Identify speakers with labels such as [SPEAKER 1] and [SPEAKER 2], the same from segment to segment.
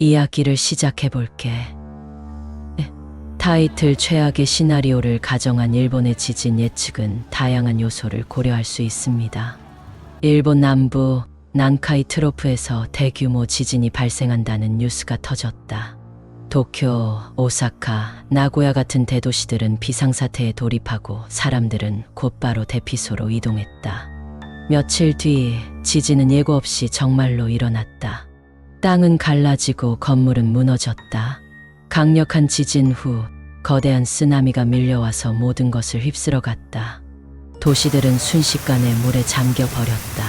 [SPEAKER 1] 이야기를 시작해볼게. 타이틀 최악의 시나리오를 가정한 일본의 지진 예측은 다양한 요소를 고려할 수 있습니다. 일본 남부 난카이 트로프에서 대규모 지진이 발생한다는 뉴스가 터졌다. 도쿄, 오사카, 나고야 같은 대도시들은 비상사태에 돌입하고 사람들은 곧바로 대피소로 이동했다. 며칠 뒤 지진은 예고 없이 정말로 일어났다. 땅은 갈라지고 건물은 무너졌다. 강력한 지진 후 거대한 쓰나미가 밀려와서 모든 것을 휩쓸어갔다. 도시들은 순식간에 물에 잠겨 버렸다.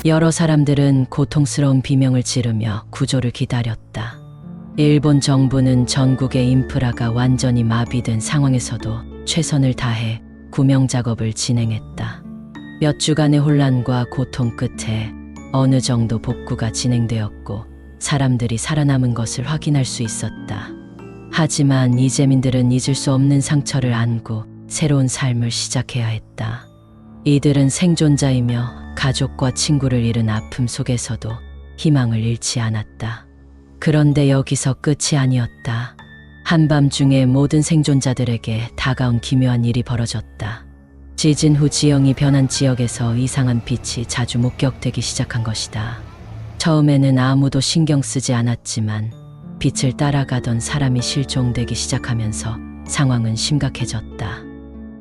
[SPEAKER 1] 여러 사람들은 고통스러운 비명을 지르며 구조를 기다렸다. 일본 정부는 전국의 인프라가 완전히 마비된 상황에서도 최선을 다해 구명 작업을 진행했다. 몇 주간의 혼란과 고통 끝에 어느 정도 복구가 진행되었고 사람들이 살아남은 것을 확인할 수 있었다. 하지만 이재민들은 잊을 수 없는 상처를 안고 새로운 삶을 시작해야 했다. 이들은 생존자이며 가족과 친구를 잃은 아픔 속에서도 희망을 잃지 않았다. 그런데 여기서 끝이 아니었다. 한밤중에 모든 생존자들에게 다가온 기묘한 일이 벌어졌다. 지진 후 지형이 변한 지역에서 이상한 빛이 자주 목격되기 시작한 것이다. 처음에는 아무도 신경 쓰지 않았지만 빛을 따라가던 사람이 실종되기 시작하면서 상황은 심각해졌다.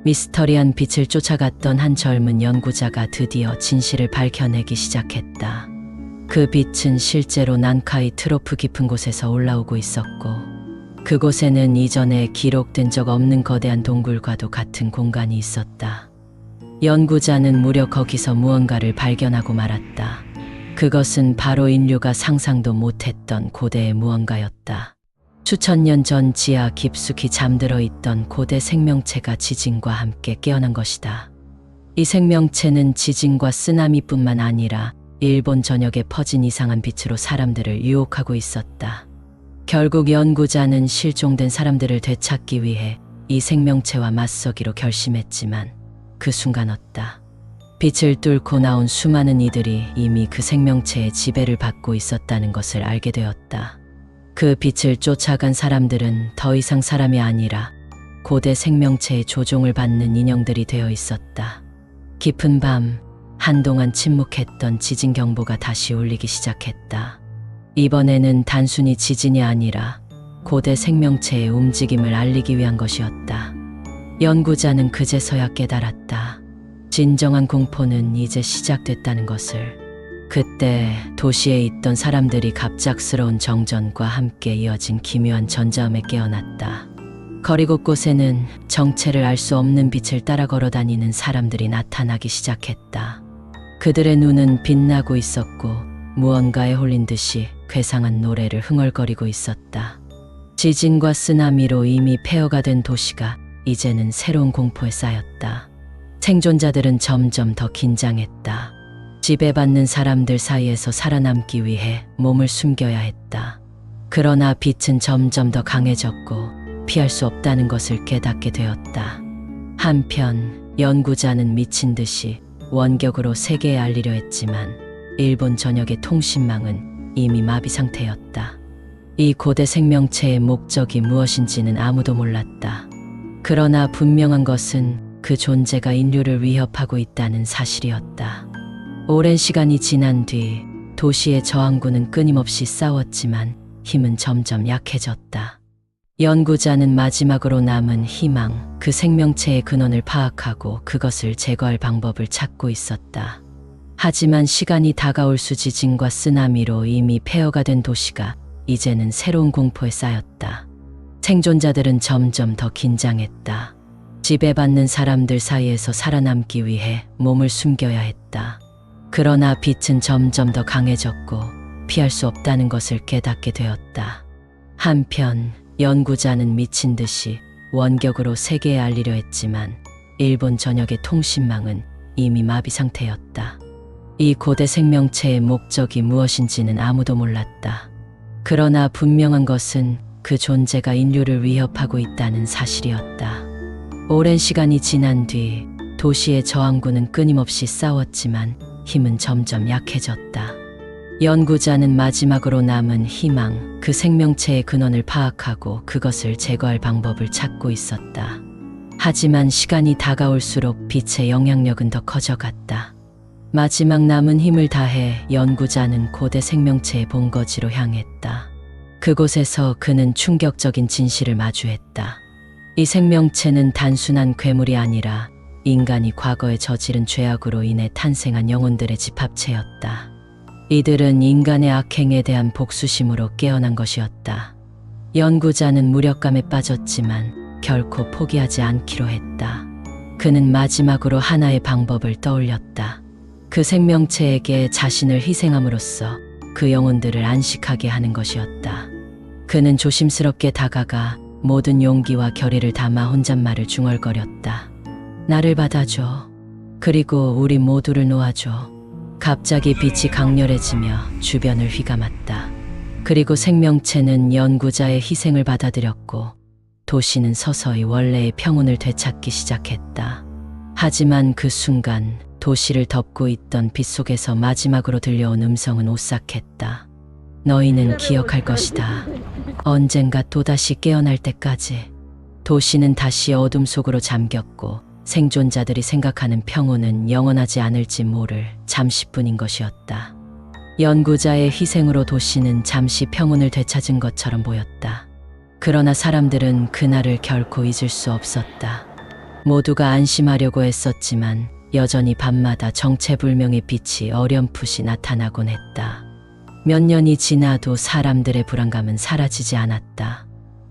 [SPEAKER 1] 미스터리한 빛을 쫓아갔던 한 젊은 연구자가 드디어 진실을 밝혀내기 시작했다. 그 빛은 실제로 난카이 트로프 깊은 곳에서 올라오고 있었고 그곳에는 이전에 기록된 적 없는 거대한 동굴과도 같은 공간이 있었다. 연구자는 무려 거기서 무언가를 발견하고 말았다. 그것은 바로 인류가 상상도 못했던 고대의 무언가였다. 수천 년 전 지하 깊숙이 잠들어 있던 고대 생명체가 지진과 함께 깨어난 것이다. 이 생명체는 지진과 쓰나미뿐만 아니라 일본 전역에 퍼진 이상한 빛으로 사람들을 유혹하고 있었다. 결국 연구자는 실종된 사람들을 되찾기 위해 이 생명체와 맞서기로 결심했지만 그 순간 왔다. 빛을 뚫고 나온 수많은 이들이 이미 그 생명체의 지배를 받고 있었다는 것을 알게 되었다. 그 빛을 쫓아간 사람들은 더 이상 사람이 아니라 고대 생명체의 조종을 받는 인형들이 되어 있었다. 깊은 밤, 한동안 침묵했던 지진 경보가 다시 울리기 시작했다. 이번에는 단순히 지진이 아니라 고대 생명체의 움직임을 알리기 위한 것이었다. 연구자는 그제서야 깨달았다. 진정한 공포는 이제 시작됐다는 것을. 그때 도시에 있던 사람들이 갑작스러운 정전과 함께 이어진 기묘한 전자음에 깨어났다. 거리 곳곳에는 정체를 알 수 없는 빛을 따라 걸어다니는 사람들이 나타나기 시작했다. 그들의 눈은 빛나고 있었고 무언가에 홀린 듯이 괴상한 노래를 흥얼거리고 있었다. 지진과 쓰나미로 이미 폐허가 된 도시가 이제는 새로운 공포에 쌓였다. 생존자들은 점점 더 긴장했다. 지배받는 사람들 사이에서 살아남기 위해 몸을 숨겨야 했다. 그러나 빛은 점점 더 강해졌고 피할 수 없다는 것을 깨닫게 되었다. 한편 연구자는 미친 듯이 원격으로 세계에 알리려 했지만 일본 전역의 통신망은 이미 마비 상태였다. 이 고대 생명체의 목적이 무엇인지는 아무도 몰랐다. 그러나 분명한 것은 그 존재가 인류를 위협하고 있다는 사실이었다. 오랜 시간이 지난 뒤 도시의 저항군은 끊임없이 싸웠지만 힘은 점점 약해졌다. 연구자는 마지막으로 남은 희망, 그 생명체의 근원을 파악하고 그것을 제거할 방법을 찾고 있었다. 하지만 시간이 다가올수 지진과 쓰나미로 이미 폐허가 된 도시가 이제는 새로운 공포에 쌓였다. 생존자들은 점점 더 긴장했다. 지배받는 사람들 사이에서 살아남기 위해 몸을 숨겨야 했다. 그러나 빛은 점점 더 강해졌고 피할 수 없다는 것을 깨닫게 되었다. 한편 연구자는 미친 듯이 원격으로 세계에 알리려 했지만 일본 전역의 통신망은 이미 마비 상태였다. 이 고대 생명체의 목적이 무엇인지는 아무도 몰랐다. 그러나 분명한 것은 그 존재가 인류를 위협하고 있다는 사실이었다. 오랜 시간이 지난 뒤 도시의 저항군은 끊임없이 싸웠지만 힘은 점점 약해졌다. 연구자는 마지막으로 남은 희망, 그 생명체의 근원을 파악하고 그것을 제거할 방법을 찾고 있었다. 하지만 시간이 다가올수록 빛의 영향력은 더 커져갔다. 마지막 남은 힘을 다해 연구자는 고대 생명체의 본거지로 향했다. 그곳에서 그는 충격적인 진실을 마주했다. 이 생명체는 단순한 괴물이 아니라 인간이 과거에 저지른 죄악으로 인해 탄생한 영혼들의 집합체였다. 이들은 인간의 악행에 대한 복수심으로 깨어난 것이었다. 연구자는 무력감에 빠졌지만 결코 포기하지 않기로 했다. 그는 마지막으로 하나의 방법을 떠올렸다. 그 생명체에게 자신을 희생함으로써 그 영혼들을 안식하게 하는 것이었다. 그는 조심스럽게 다가가 모든 용기와 결의를 담아 혼잣말을 중얼거렸다. 나를 받아줘. 그리고 우리 모두를 놓아줘. 갑자기 빛이 강렬해지며 주변을 휘감았다. 그리고 생명체는 연구자의 희생을 받아들였고 도시는 서서히 원래의 평온을 되찾기 시작했다. 하지만 그 순간 도시를 덮고 있던 빛 속에서 마지막으로 들려온 음성은 오싹했다. 너희는 기억할 것이다. 언젠가 또다시 깨어날 때까지. 도시는 다시 어둠 속으로 잠겼고 생존자들이 생각하는 평온은 영원하지 않을지 모를 잠시뿐인 것이었다. 연구자의 희생으로 도시는 잠시 평온을 되찾은 것처럼 보였다. 그러나 사람들은 그날을 결코 잊을 수 없었다. 모두가 안심하려고 애썼지만 여전히 밤마다 정체불명의 빛이 어렴풋이 나타나곤 했다. 몇 년이 지나도 사람들의 불안감은 사라지지 않았다.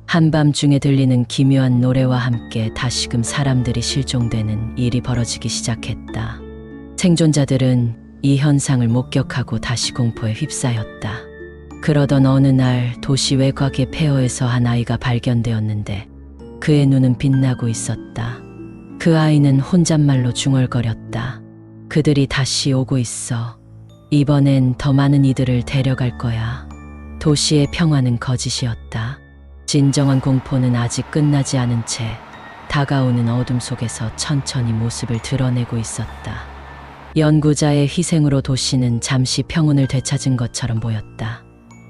[SPEAKER 1] 한밤중에 들리는 기묘한 노래와 함께 다시금 사람들이 실종되는 일이 벌어지기 시작했다. 생존자들은 이 현상을 목격하고 다시 공포에 휩싸였다. 그러던 어느 날 도시 외곽의 폐허에서 한 아이가 발견되었는데 그의 눈은 빛나고 있었다. 그 아이는 혼잣말로 중얼거렸다. 그들이 다시 오고 있어. 이번엔 더 많은 이들을 데려갈 거야. 도시의 평화는 거짓이었다. 진정한 공포는 아직 끝나지 않은 채 다가오는 어둠 속에서 천천히 모습을 드러내고 있었다. 연구자의 희생으로 도시는 잠시 평온을 되찾은 것처럼 보였다.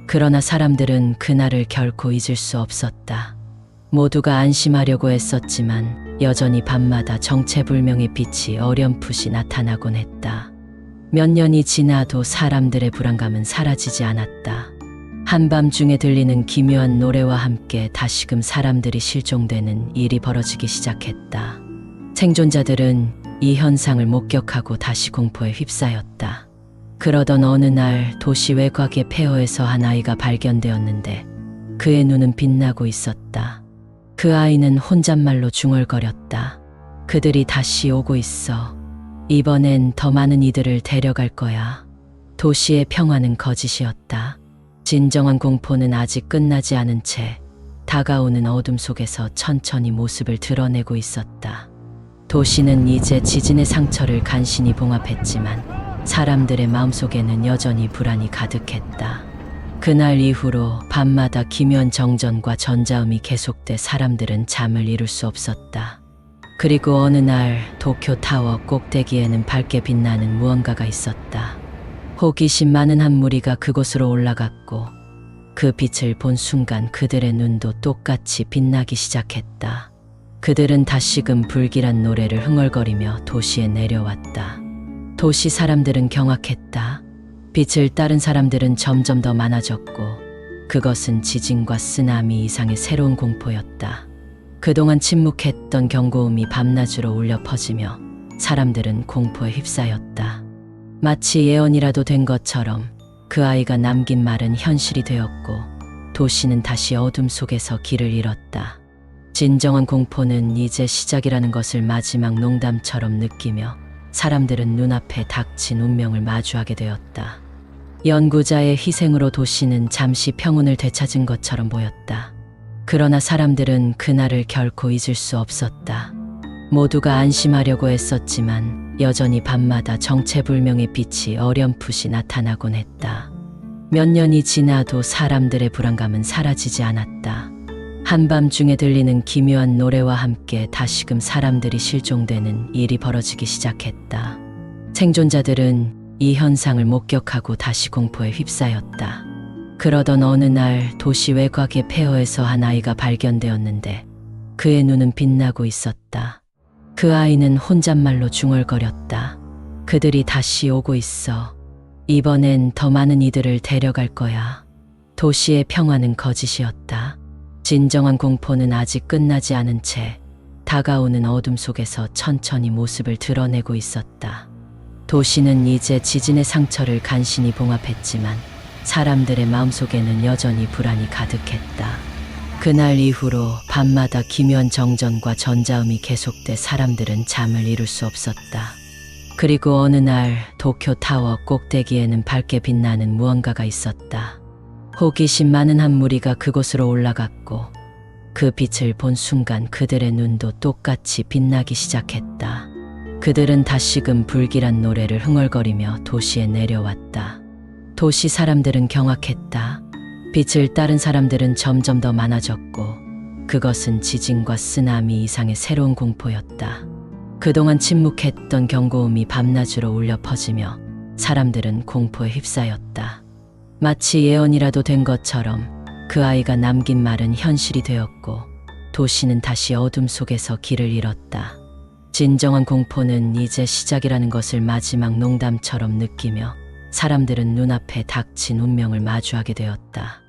[SPEAKER 1] 그러나 사람들은 그날을 결코 잊을 수 없었다. 모두가 안심하려고 애썼지만 여전히 밤마다 정체불명의 빛이 어렴풋이 나타나곤 했다. 몇 년이 지나도 사람들의 불안감은 사라지지 않았다. 한밤중에 들리는 기묘한 노래와 함께 다시금 사람들이 실종되는 일이 벌어지기 시작했다. 생존자들은 이 현상을 목격하고 다시 공포에 휩싸였다. 그러던 어느 날 도시 외곽의 폐허에서 한 아이가 발견되었는데 그의 눈은 빛나고 있었다. 그 아이는 혼잣말로 중얼거렸다. 그들이 다시 오고 있어. 이번엔 더 많은 이들을 데려갈 거야. 도시의 평화는 거짓이었다. 진정한 공포는 아직 끝나지 않은 채 다가오는 어둠 속에서 천천히 모습을 드러내고 있었다. 도시는 이제 지진의 상처를 간신히 봉합했지만 사람들의 마음속에는 여전히 불안이 가득했다. 그날 이후로 밤마다 기묘한 정전과 전자음이 계속돼 사람들은 잠을 이룰 수 없었다. 그리고 어느 날 도쿄타워 꼭대기에는 밝게 빛나는 무언가가 있었다. 호기심 많은 한 무리가 그곳으로 올라갔고 그 빛을 본 순간 그들의 눈도 똑같이 빛나기 시작했다. 그들은 다시금 불길한 노래를 흥얼거리며 도시에 내려왔다. 도시 사람들은 경악했다. 빛을 따른 사람들은 점점 더 많아졌고 그것은 지진과 쓰나미 이상의 새로운 공포였다. 그동안 침묵했던 경고음이 밤낮으로 울려 퍼지며 사람들은 공포에 휩싸였다. 마치 예언이라도 된 것처럼 그 아이가 남긴 말은 현실이 되었고 도시는 다시 어둠 속에서 길을 잃었다. 진정한 공포는 이제 시작이라는 것을 마지막 농담처럼 느끼며 사람들은 눈앞에 닥친 운명을 마주하게 되었다. 연구자의 희생으로 도시는 잠시 평온을 되찾은 것처럼 보였다. 그러나 사람들은 그날을 결코 잊을 수 없었다. 모두가 안심하려고 애썼지만 여전히 밤마다 정체불명의 빛이 어렴풋이 나타나곤 했다. 몇 년이 지나도 사람들의 불안감은 사라지지 않았다. 한밤중에 들리는 기묘한 노래와 함께 다시금 사람들이 실종되는 일이 벌어지기 시작했다. 생존자들은 이 현상을 목격하고 다시 공포에 휩싸였다. 그러던 어느 날 도시 외곽의 폐허에서 한 아이가 발견되었는데 그의 눈은 빛나고 있었다. 그 아이는 혼잣말로 중얼거렸다. 그들이 다시 오고 있어. 이번엔 더 많은 이들을 데려갈 거야. 도시의 평화는 거짓이었다. 진정한 공포는 아직 끝나지 않은 채 다가오는 어둠 속에서 천천히 모습을 드러내고 있었다. 도시는 이제 지진의 상처를 간신히 봉합했지만 사람들의 마음속에는 여전히 불안이 가득했다. 그날 이후로 밤마다 기묘한 정전과 전자음이 계속돼 사람들은 잠을 이룰 수 없었다. 그리고 어느 날 도쿄타워 꼭대기에는 밝게 빛나는 무언가가 있었다. 호기심 많은 한 무리가 그곳으로 올라갔고 그 빛을 본 순간 그들의 눈도 똑같이 빛나기 시작했다. 그들은 다시금 불길한 노래를 흥얼거리며 도시에 내려왔다. 도시 사람들은 경악했다. 빛을 따른 사람들은 점점 더 많아졌고 그것은 지진과 쓰나미 이상의 새로운 공포였다. 그동안 침묵했던 경고음이 밤낮으로 울려 퍼지며 사람들은 공포에 휩싸였다. 마치 예언이라도 된 것처럼 그 아이가 남긴 말은 현실이 되었고 도시는 다시 어둠 속에서 길을 잃었다. 진정한 공포는 이제 시작이라는 것을 마지막 농담처럼 느끼며 사람들은 눈앞에 닥친 운명을 마주하게 되었다.